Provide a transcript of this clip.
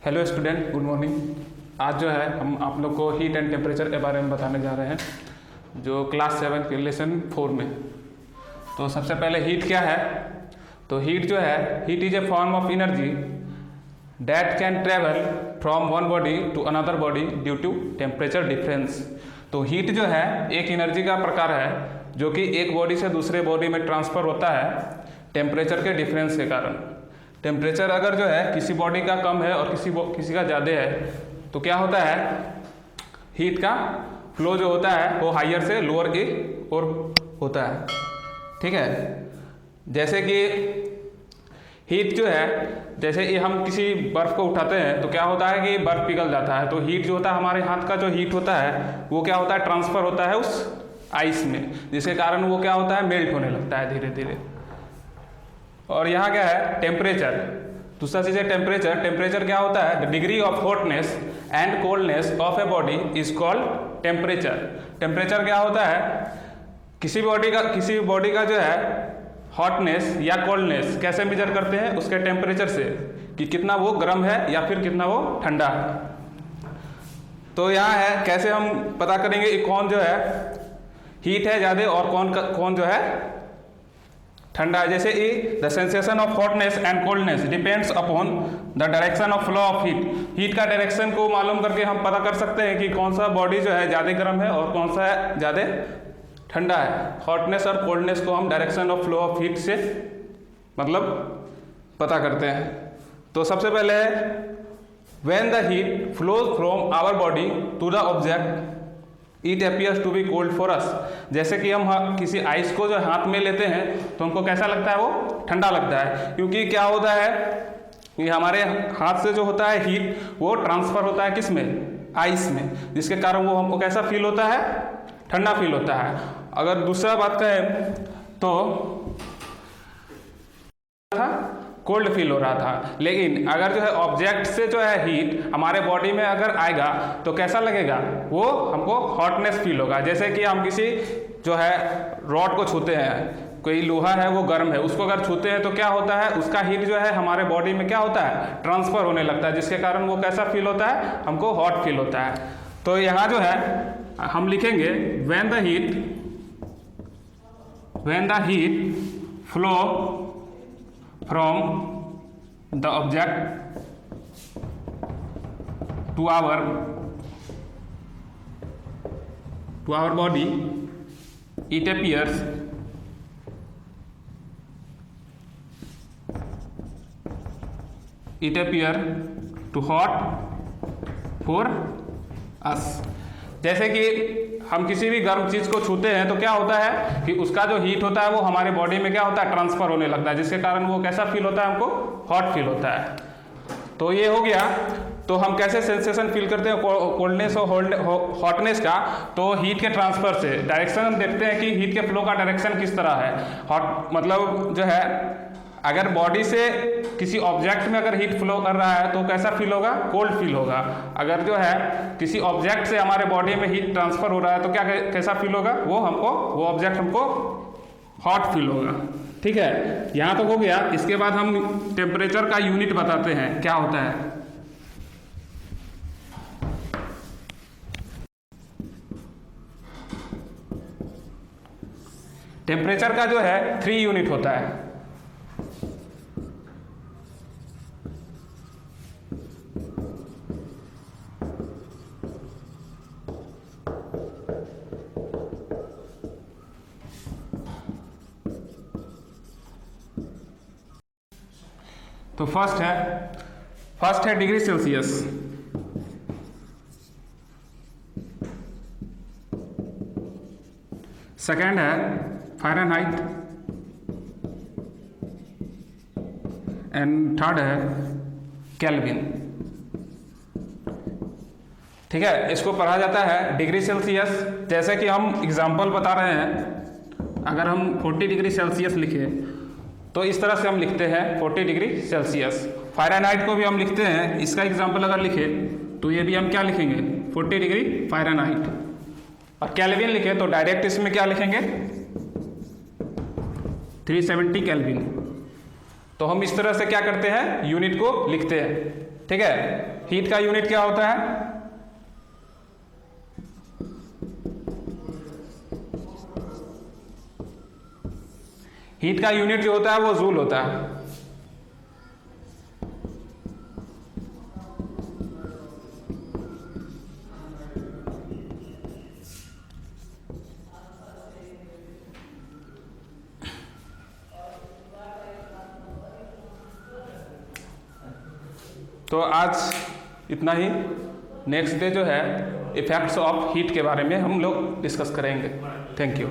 Hello student, good morning. आज जो है हम आप लोग को हीट एंड टेम्परेचर के बारे में बताने जा रहे हैं, जो क्लास 7 के लेसन 4 में। तो सबसे पहले हीट क्या है? तो हीट जो है, heat is a form of energy that can travel from one body to another body due to temperature difference. तो हीट जो है एक एनर्जी का प्रकार है जो कि एक बॉडी से दूसरे बॉडी में ट्रांसफ़र होता है टेम्परेचर के डिफरेंस के कारण। टेम्परेचर अगर जो है किसी बॉडी का कम है और किसी का ज़्यादा है तो क्या होता है, हीट का फ्लो जो होता है वो हायर से लोअर की ओर होता है। ठीक है, जैसे कि हीट जो है, जैसे कि हम किसी बर्फ़ को उठाते हैं तो क्या होता है कि बर्फ़ पिघल जाता है। तो हीट जो होता है, हमारे हाथ का जो हीट होता है वो क्या होता है, ट्रांसफ़र होता है उस आइस में, जिसके कारण वो क्या होता है, मेल्ट होने लगता है धीरे धीरे। और यहाँ क्या है, टेम्परेचर। दूसरा चीज़ है टेम्परेचर। टेम्परेचर क्या होता है, the degree of hotness and coldness of a body is called temperature. Temperature क्या होता है, किसी बॉडी का जो है हॉटनेस या कोल्डनेस कैसे मेजर करते हैं, उसके टेम्परेचर से, कि कितना वो गर्म है या फिर कितना वो ठंडा है। तो यहाँ है कैसे हम पता करेंगे कि कौन जो है हीट है ज़्यादा और कौन जो है ठंडा है। जैसे कि the sensation of hotness and coldness depends upon the direction of flow of heat. Heat का डायरेक्शन को मालूम करके हम पता कर सकते हैं कि कौन सा बॉडी जो है ज़्यादा गर्म है और कौन सा ज़्यादा ठंडा है। हॉटनेस और कोल्डनेस को हम direction of flow of heat से मतलब पता करते हैं। तो सबसे पहले when the heat flows from our body to the object it appears to be cold for us. जैसे कि हम किसी आइस को जो हाथ में लेते हैं तो हमको कैसा लगता है, वो ठंडा लगता है, क्योंकि क्या होता है कि हमारे हाथ से जो होता है हीट वो ट्रांसफ़र होता है किस में, आइस में, जिसके कारण वो हमको कैसा फील होता है, ठंडा फील होता है। अगर दूसरा बात कहें तो कोल्ड फील हो रहा था, लेकिन अगर जो है ऑब्जेक्ट से जो है हीट हमारे बॉडी में अगर आएगा तो कैसा लगेगा, वो हमको हॉटनेस फील होगा। जैसे कि हम किसी जो है रॉड को छूते हैं, कोई लोहा है वो गर्म है, उसको अगर छूते हैं तो क्या होता है, उसका हीट जो है हमारे बॉडी में क्या होता है, ट्रांसफ़र होने लगता है, जिसके कारण वो कैसा फील होता है, हमको हॉट फील होता है। तो यहाँ जो है हम लिखेंगे when the heat flow from the object to our body, it appears to hot for us। जैसे कि हम किसी भी गर्म चीज़ को छूते हैं तो क्या होता है कि उसका जो हीट होता है वो हमारे बॉडी में क्या होता है, ट्रांसफ़र होने लगता है, जिसके कारण वो कैसा फील होता है, हमको हॉट फील होता है। तो ये हो गया। तो हम कैसे सेंसेशन फील करते हैं कोल्डनेस और हॉटनेस का, तो हीट के ट्रांसफ़र से डायरेक्शन हम देखते हैं कि हीट के फ्लो का डायरेक्शन किस तरह है। हॉट मतलब जो है अगर बॉडी से किसी ऑब्जेक्ट में अगर हीट फ्लो कर रहा है तो कैसा फील होगा, कोल्ड फील होगा। अगर जो है किसी ऑब्जेक्ट से हमारे बॉडी में हीट ट्रांसफ़र हो रहा है तो क्या कैसा फील होगा, वो ऑब्जेक्ट हमको हॉट फील होगा। ठीक है, यहाँ तक हो गया। इसके बाद हम टेम्परेचर का यूनिट बताते हैं क्या होता है। टेम्परेचर का जो है 3 यूनिट होता है। तो फर्स्ट है डिग्री सेल्सियस, सेकेंड है फ़ारेनहाइट एंड थर्ड है केल्विन। ठीक है, इसको पढ़ा जाता है डिग्री सेल्सियस। जैसे कि हम एग्जांपल बता रहे हैं, अगर हम 40 डिग्री सेल्सियस लिखें तो इस तरह से हम लिखते हैं 40 डिग्री सेल्सियस। फ़ारेनहाइट को भी हम लिखते हैं, इसका एग्जांपल अगर लिखें तो ये भी हम क्या लिखेंगे, 40 डिग्री फ़ारेनहाइट। और केल्विन लिखें तो डायरेक्ट इसमें क्या लिखेंगे, 370 केल्विन। तो हम इस तरह से क्या करते हैं, यूनिट को लिखते हैं। ठीक है, हीट का यूनिट क्या होता है? हीट का यूनिट जो होता है वो जूल होता है। तो आज इतना ही। नेक्स्ट डे जो है इफेक्ट्स ऑफ हीट के बारे में हम लोग डिस्कस करेंगे। Thank you.